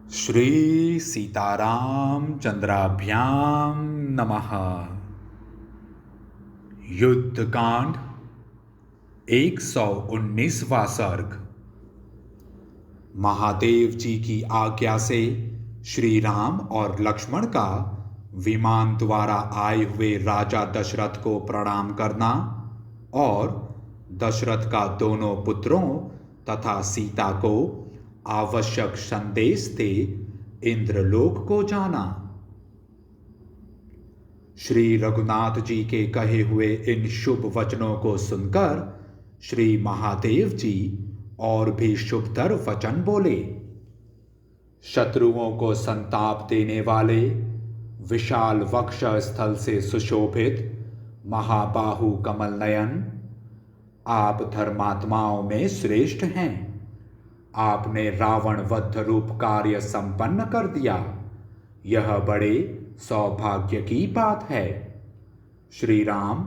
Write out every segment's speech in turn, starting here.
श्री सीताराम चंद्राभ्याम नमः। युद्धकांड 119वां सर्ग। महादेव जी की आज्ञा से श्री राम और लक्ष्मण का विमान द्वारा आए हुए राजा दशरथ को प्रणाम करना और दशरथ का दोनों पुत्रों तथा सीता को आवश्यक संदेश दे इंद्रलोक को जाना। श्री रघुनाथ जी के कहे हुए इन शुभ वचनों को सुनकर श्री महादेव जी और भी शुभतर वचन बोले। शत्रुओं को संताप देने वाले विशाल वक्ष स्थल से सुशोभित महाबाहु कमल नयन, आप धर्मात्माओं में श्रेष्ठ हैं। आपने रावण वध रूप कार्य संपन्न कर दिया, यह बड़े सौभाग्य की बात है। श्री राम,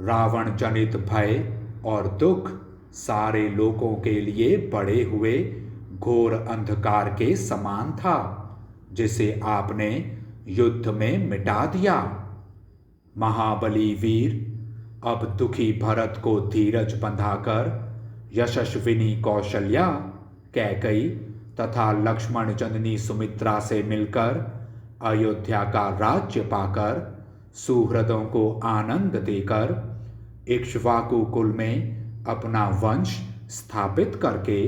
रावण जनित भय और दुख सारे लोगों के लिए बढ़े हुए घोर अंधकार के समान था, जिसे आपने युद्ध में मिटा दिया। महाबली वीर, अब दुखी भरत को धीरज बंधाकर यशस्विनी कौशल्या, कैकई तथा लक्ष्मण जननी सुमित्रा से मिलकर अयोध्या का राज्य पाकर सुहृदों को आनंद देकर इक्ष्वाकु कुल में अपना वंश स्थापित करके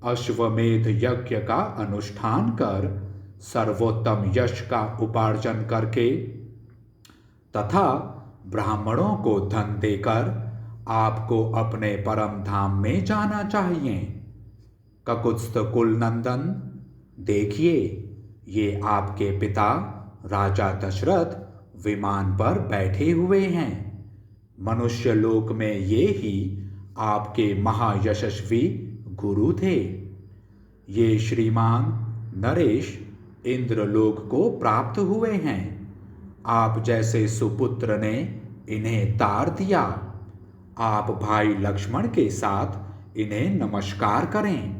अश्वमेध यज्ञ का अनुष्ठान कर सर्वोत्तम यश का उपार्जन करके तथा ब्राह्मणों को धन देकर आपको अपने परम धाम में जाना चाहिए। ककुत्स्थ कुल नंदन, देखिए, ये आपके पिता राजा दशरथ विमान पर बैठे हुए हैं। मनुष्य लोक में ये ही आपके महायशस्वी गुरु थे। ये श्रीमान नरेश इंद्रलोक को प्राप्त हुए हैं। आप जैसे सुपुत्र ने इन्हें तार दिया। आप भाई लक्ष्मण के साथ इन्हें नमस्कार करें।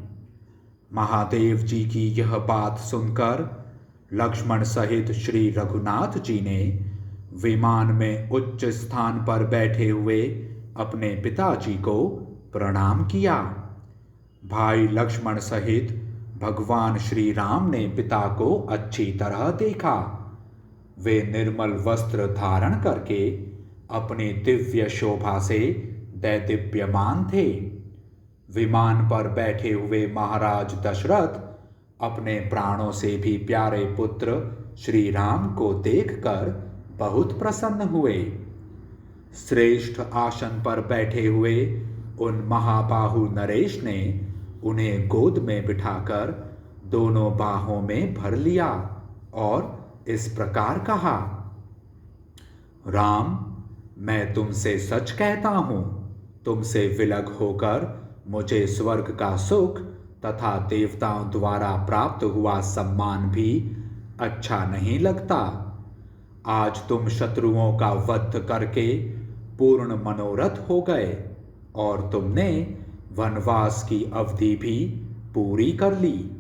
महादेव जी की यह बात सुनकर लक्ष्मण सहित श्री रघुनाथ जी ने विमान में उच्च स्थान पर बैठे हुए अपने पिताजी को प्रणाम किया। भाई लक्ष्मण सहित भगवान श्री राम ने पिता को अच्छी तरह देखा। वे निर्मल वस्त्र धारण करके अपनी दिव्य शोभा से दैदीप्यमान थे। विमान पर बैठे हुए महाराज दशरथ अपने प्राणों से भी प्यारे पुत्र श्री राम को देखकर बहुत प्रसन्न हुए। श्रेष्ठ आसन पर बैठे हुए उन महाबाहु नरेश ने उन्हें गोद में बिठाकर दोनों बाहों में भर लिया और इस प्रकार कहा, राम, मैं तुमसे सच कहता हूं, तुमसे विलग होकर मुझे स्वर्ग का सुख तथा देवताओं द्वारा प्राप्त हुआ सम्मान भी अच्छा नहीं लगता। आज तुम शत्रुओं का वध करके पूर्ण मनोरथ हो गए और तुमने वनवास की अवधि भी पूरी कर ली।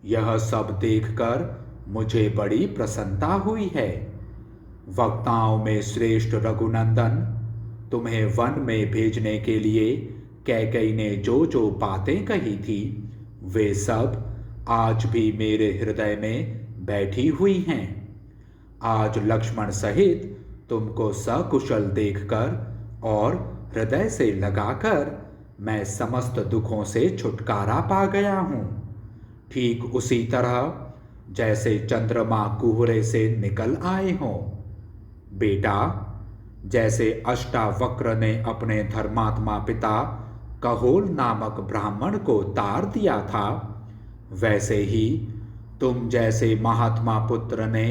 यह सब देखकर मुझे बड़ी प्रसन्नता हुई है। वक्ताओं में श्रेष्ठ रघुनंदन, तुम्हें वन में भेजने के लिए कैकई ने जो जो बातें कही थी, वे सब आज भी मेरे हृदय में बैठी हुई हैं। आज लक्ष्मण सहित तुमको सकुशल देखकर और हृदय से लगाकर मैं समस्त दुखों से छुटकारा पा गया हूँ। ठीक उसी तरह जैसे चंद्रमा कुहरे से निकल आए हों। बेटा, जैसे अष्टावक्र ने अपने धर्मात्मा पिता कहोल नामक ब्राह्मण को तार दिया था, वैसे ही तुम जैसे महात्मा पुत्र ने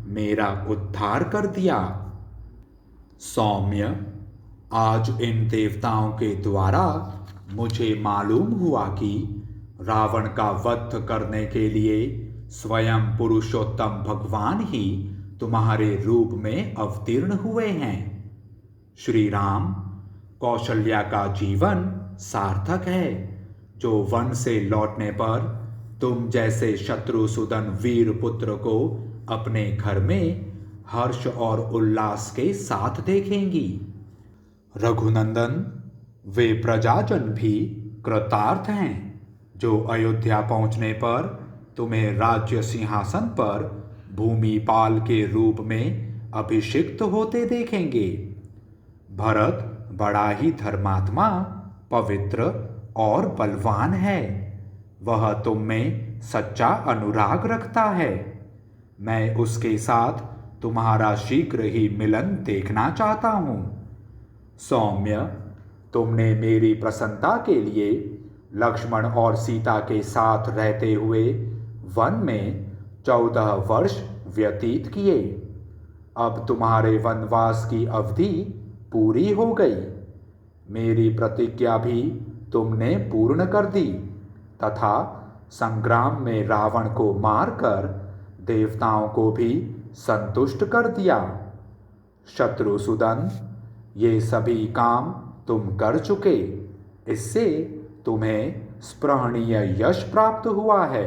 मेरा उद्धार कर दिया। सौम्य, आज इन देवताओं के द्वारा मुझे मालूम हुआ कि रावण का वध करने के लिए स्वयं पुरुषोत्तम भगवान ही तुम्हारे रूप में अवतीर्ण हुए हैं। श्री राम, कौशल्या का जीवन सार्थक है, जो वन से लौटने पर तुम जैसे शत्रुसूदन वीर पुत्र को अपने घर में हर्ष और उल्लास के साथ देखेंगी। रघुनंदन, वे प्रजाजन भी कृतार्थ हैं जो अयोध्या पहुंचने पर तुम्हें राज्य सिंहासन पर भूमिपाल के रूप में अभिषिक्त होते देखेंगे। भरत बड़ा ही धर्मात्मा, पवित्र और बलवान है। वह तुम में सच्चा अनुराग रखता है। मैं उसके साथ तुम्हारा शीघ्र ही मिलन देखना चाहता हूँ। सौम्य, तुमने मेरी प्रसन्नता के लिए लक्ष्मण और सीता के साथ रहते हुए वन में 14 वर्ष व्यतीत किए। अब तुम्हारे वनवास की अवधि पूरी हो गई। मेरी प्रतिज्ञा भी तुमने पूर्ण कर दी तथा संग्राम में रावण को मारकर देवताओं को भी संतुष्ट कर दिया। शत्रुसूदन, ये सभी काम तुम कर चुके। इससे तुम्हें स्पृहणीय यश प्राप्त हुआ है।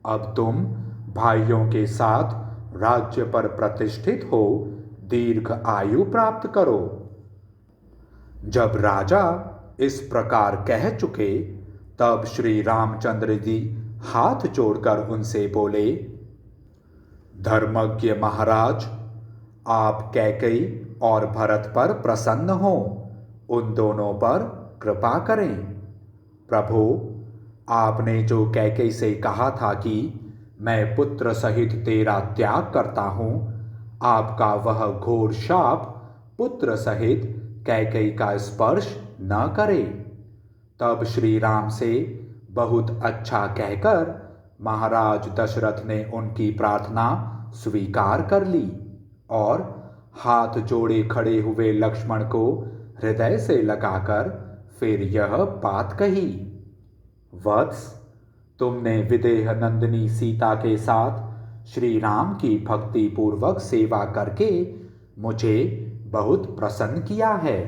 अब तुम भाइयों के साथ राज्य पर प्रतिष्ठित हो दीर्घ आयु प्राप्त करो। जब राजा इस प्रकार कह चुके तब श्री रामचंद्र जी हाथ जोड़कर उनसे बोले, धर्मज्ञ महाराज, आप कैकेयी और भरत पर प्रसन्न हो, उन दोनों पर कृपा करें। प्रभु, आपने जो कैकेयी से कहा था कि मैं पुत्र सहित तेरा त्याग करता हूँ, आपका वह घोर शाप पुत्र सहित कैकेयी का स्पर्श न करे। तब श्री राम से बहुत अच्छा कहकर महाराज दशरथ ने उनकी प्रार्थना स्वीकार कर ली और हाथ जोड़े खड़े हुए लक्ष्मण को हृदय से लगाकर फिर यह बात कही, वत्स, तुमने विदेह नंदिनी सीता के साथ श्री राम की भक्ति पूर्वक सेवा करके मुझे बहुत प्रसन्न किया है।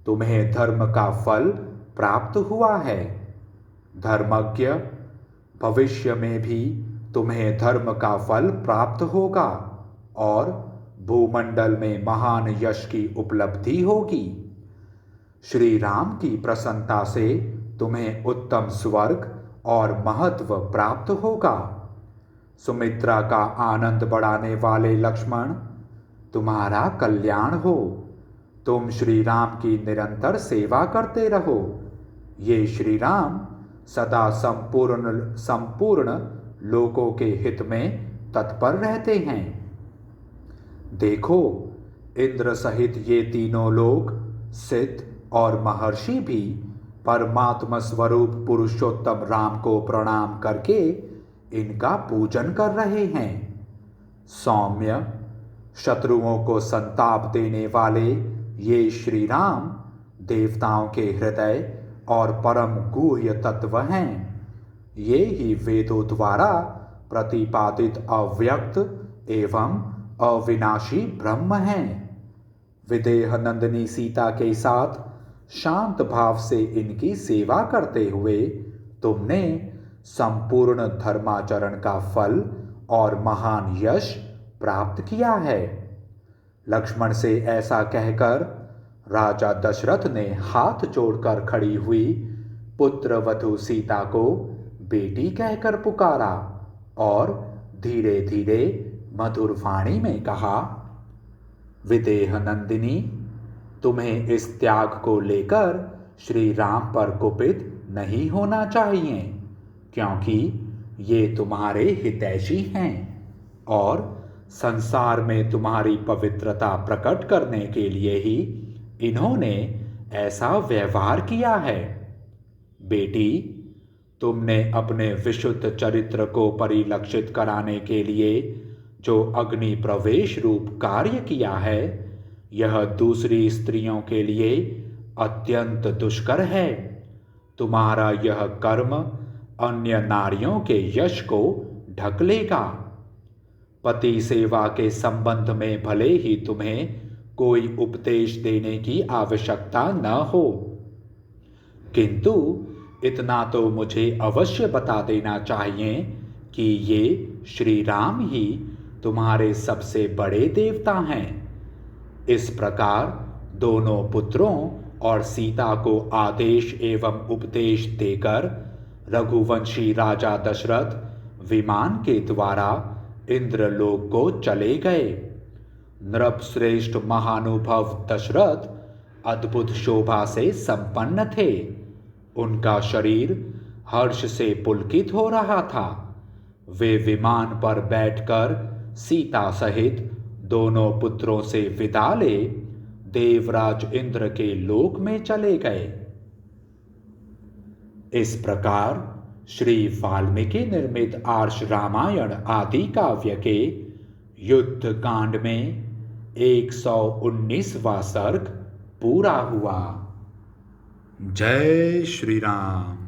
तुम्हें धर्म का फल प्राप्त हुआ है। धर्मज्ञ, भविष्य में भी तुम्हें धर्म का फल प्राप्त होगा और भूमंडल में महान यश की उपलब्धि होगी। श्री राम की प्रसन्नता से तुम्हें उत्तम स्वर्ग और महत्व प्राप्त होगा। सुमित्रा का आनंद बढ़ाने वाले लक्ष्मण, तुम्हारा कल्याण हो। तुम श्री राम की निरंतर सेवा करते रहो। ये श्री राम सदा संपूर्ण लोगों के हित में तत्पर रहते हैं। देखो, इंद्र सहित ये तीनों लोग, सिद्ध और महर्षि भी परमात्मा स्वरूप पुरुषोत्तम राम को प्रणाम करके इनका पूजन कर रहे हैं। सौम्य, शत्रुओं को संताप देने वाले ये श्री राम देवताओं के हृदय और परम गुह्य तत्व हैं। ये ही वेदों द्वारा प्रतिपादित अव्यक्त एवं अविनाशी ब्रह्म हैं। विदेह नंदिनी सीता के साथ शांत भाव से इनकी सेवा करते हुए तुमने संपूर्ण धर्माचरण का फल और महान यश प्राप्त किया है। लक्ष्मण से ऐसा कहकर राजा दशरथ ने हाथ जोड़कर खड़ी हुई पुत्र वधू सीता को बेटी कहकर पुकारा और धीरे धीरे मधुर वाणी में कहा, विदेह नंदिनी, तुम्हें इस त्याग को लेकर श्री राम पर कुपित नहीं होना चाहिए, क्योंकि ये तुम्हारे हितैषी हैं और संसार में तुम्हारी पवित्रता प्रकट करने के लिए ही इन्होंने ऐसा व्यवहार किया है। बेटी, तुमने अपने विशुद्ध चरित्र को परिलक्षित कराने के लिए जो अग्नि प्रवेश रूप कार्य किया है, यह दूसरी स्त्रियों के लिए अत्यंत दुष्कर है। तुम्हारा यह कर्म अन्य नारियों के यश को ढक लेगा। पति सेवा के संबंध में भले ही तुम्हें कोई उपदेश देने की आवश्यकता न हो, किंतु इतना तो मुझे अवश्य बता देना चाहिए कि ये श्री राम ही तुम्हारे सबसे बड़े देवता हैं। इस प्रकार दोनों पुत्रों और सीता को आदेश एवं उपदेश देकर रघुवंशी राजा दशरथ विमान के द्वारा इंद्रलोक को चले गए। नृपश्रेष्ठ महानुभव दशरथ अद्भुत शोभा से संपन्न थे। उनका शरीर हर्ष से पुलकित हो रहा था। वे विमान पर बैठकर सीता सहित दोनों पुत्रों से विदा ले देवराज इंद्र के लोक में चले गए। इस प्रकार श्री वाल्मीकि निर्मित आर्ष रामायण आदि काव्य के युद्ध कांड में 119वां सर्ग पूरा हुआ। जय श्री राम।